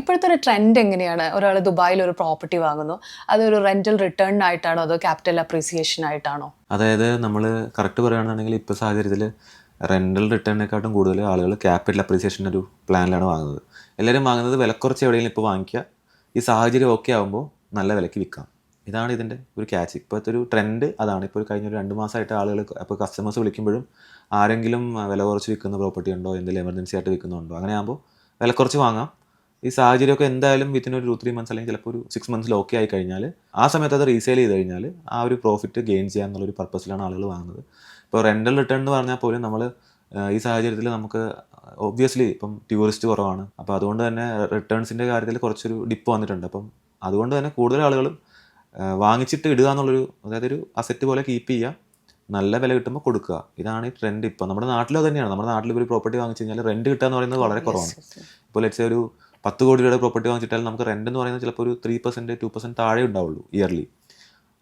ഇപ്പോഴത്തെ ഒരു ട്രെൻഡ് എങ്ങനെയാണ്? ഒരാൾ ദുബായിൽ ഒരു പ്രോപ്പർട്ടി വാങ്ങുന്നു. അതൊരു റെന്റൽ റിട്ടേൺ ആയിട്ടാണോ അതോ ക്യാപിറ്റൽ അപ്രീസിയേഷൻ ആയിട്ടാണോ? അതായത് നമ്മൾ കറക്റ്റ് പറയുകയാണെന്നുണ്ടെങ്കിൽ ഇപ്പോൾ സാഹചര്യത്തിൽ റെൻ്റൽ റിട്ടേണിനെക്കാട്ടും കൂടുതൽ ആളുകൾ ക്യാപിറ്റൽ അപ്രീസിയേഷൻ ഒരു പ്ലാനിലാണ് വാങ്ങുന്നത്. എല്ലാവരും വാങ്ങുന്നത് വിലക്കുറച്ച് എവിടെയെങ്കിലും ഇപ്പോൾ വാങ്ങിക്കുക, ഈ സാഹചര്യം ഓക്കെ ആകുമ്പോൾ നല്ല വിലയ്ക്ക് വിൽക്കാം. ഇതാണ് ഇതിൻ്റെ ഒരു ക്യാച്ച്. ഇപ്പോഴത്തെ ഒരു ട്രെൻഡ് അതാണ്. ഇപ്പോൾ കഴിഞ്ഞൊരു 2 മാസമായിട്ട് ആളുകൾ ഇപ്പോൾ കസ്റ്റമേഴ്സ് വിളിക്കുമ്പോഴും ആരെങ്കിലും വില കുറച്ച് വിൽക്കുന്ന പ്രോപ്പർട്ടി ഉണ്ടോ, എന്തെങ്കിലും എമർജൻസി ആയിട്ട് വിൽക്കുന്നുണ്ടോ, അങ്ങനെ ആകുമ്പോൾ വില കുറച്ച് വാങ്ങാം. ഈ സാഹചര്യമൊക്കെ എന്തായാലും വിത്തിൻ ഒരു 2-3 മന്ത്സ് അല്ലെങ്കിൽ ചിലപ്പോൾ ഒരു 6 മന്ത്സിൽ ഓക്കെ ആയി കഴിഞ്ഞാൽ ആ സമയത്ത് അത് റീസെയിൽ ചെയ്ത് കഴിഞ്ഞാൽ ആ ഒരു പ്രോഫിറ്റ് ഗെയിൻ ചെയ്യാന്നുള്ളൊരു പർപ്പസിലാണ് ആളുകൾ വാങ്ങുന്നത്. ഇപ്പോൾ റെൻ്റൽ റിട്ടേൺ എന്ന് പറഞ്ഞാൽ പോലും നമ്മൾ ഈ സാഹചര്യത്തിൽ നമുക്ക് ഒബ്വിയസ്ലി ഇപ്പം ടൂറിസ്റ്റ് കുറവാണ്. അപ്പോൾ അതുകൊണ്ട് തന്നെ റിട്ടേൺസിൻ്റെ കാര്യത്തിൽ കുറച്ചൊരു ഡിപ്പ് വന്നിട്ടുണ്ട്. അപ്പം അതുകൊണ്ട് തന്നെ കൂടുതൽ ആളുകളും വാങ്ങിച്ചിട്ട് ഇടുക എന്നുള്ളൊരു, അതായത് ഒരു അസറ്റ് പോലെ കീപ്പ് ചെയ്യുക, നല്ല വില കിട്ടുമ്പോൾ കൊടുക്കുക. ഇതാണ് ഈ ട്രെൻഡ്. ഇപ്പോൾ നമ്മുടെ നാട്ടിലോ തന്നെയാണ്. നമ്മുടെ നാട്ടിൽ ഒരു പ്രോപ്പർട്ടി വാങ്ങിച്ചു കഴിഞ്ഞാൽ റെൻറ്റ് കിട്ടുക എന്ന് പറയുന്നത് വളരെ കുറവാണ്. ഇപ്പോൾ ലെറ്റ്സ് ഒരു 10 കോടി രൂപയുടെ പ്രോപ്പർട്ടി വാങ്ങിച്ചിട്ടാൽ നമുക്ക് റെൻ്റ് എന്ന് പറയുന്നത് ചിലപ്പോൾ ഒരു 3%, 2% താഴെ ഉണ്ടാവുള്ളൂ ഇയർലി.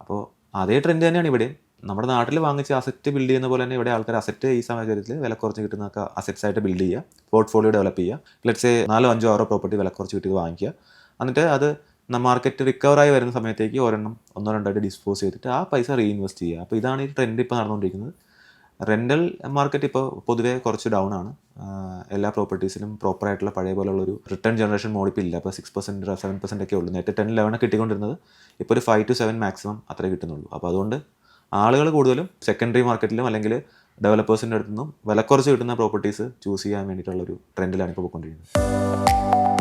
അപ്പോൾ അതേ ട്രെൻഡ് തന്നെയാണ് ഇവിടെ. നമ്മുടെ നാട്ടിൽ വാങ്ങിച്ച് അസറ്റ് ബിൽഡ് ചെയ്യുന്ന പോലെ തന്നെ ഇവിടെ ആൾക്കാർ അസറ്റ് ഈ സാഹചര്യത്തിൽ വില കുറച്ച് കിട്ടുന്നതൊക്കെ അസറ്റ്സ് ആയിട്ട് ബിൽഡ് ചെയ്യുക, പോർട്ട്ഫോളിയോ ഡെവലപ്പ് ചെയ്യുക. ലെറ്റ്സ് 4, 5, 6 പ്രോപ്പർട്ടി വില കുറച്ച് കിട്ടിയത് വാങ്ങിക്കുക. എന്നിട്ട് അത് മാർക്കറ്റ് റിക്കവറായി വരുന്ന സമയത്തേക്ക് ഒരെണ്ണം 1-2 ആയിട്ട് ഡിസ്പോസ് ചെയ്തിട്ട് ആ പൈസ റീഇൻവെസ്റ്റ് ചെയ്യുക. അപ്പോൾ ഇതാണ് ഈ ട്രെൻഡ് ഇപ്പോൾ നടന്നുകൊണ്ടിരിക്കുന്നത്. റെൻ്റൽ മാർക്കറ്റ് ഇപ്പോൾ പൊതുവേ കുറച്ച് ഡൗൺ ആണ്. എല്ലാ പ്രോപ്പർട്ടീസിലും പ്രോപ്പറായിട്ടുള്ള പഴയ പോലുള്ളൊരു റിട്ടേൺ ജനറേഷൻ മോഡ് ഇപ്പോൾ ഇല്ല. അപ്പോൾ 6%, 7% ഒക്കെ ഉള്ളൂ. നേരത്തെ 10, 11 കിട്ടിക്കൊണ്ടിരുന്നത് ഇപ്പോൾ ഒരു 5 to 7 മാക്സിമം അത്രേ കിട്ടുന്നുള്ളൂ. അപ്പോൾ അതുകൊണ്ട് ആളുകൾ കൂടുതലും സെക്കൻഡറി മാർക്കറ്റിലും അല്ലെങ്കിൽ ഡെവലപ്പേഴ്സിൻ്റെ അടുത്തു നിന്നും വില കുറച്ച് കിട്ടുന്ന പ്രോപ്പർട്ടീസ് ചൂസ് ചെയ്യാൻ വേണ്ടിയിട്ടുള്ളൊരു ട്രെൻഡിലാണ് ഇപ്പോൾ പോയിക്കൊണ്ടിരിക്കുന്നത്.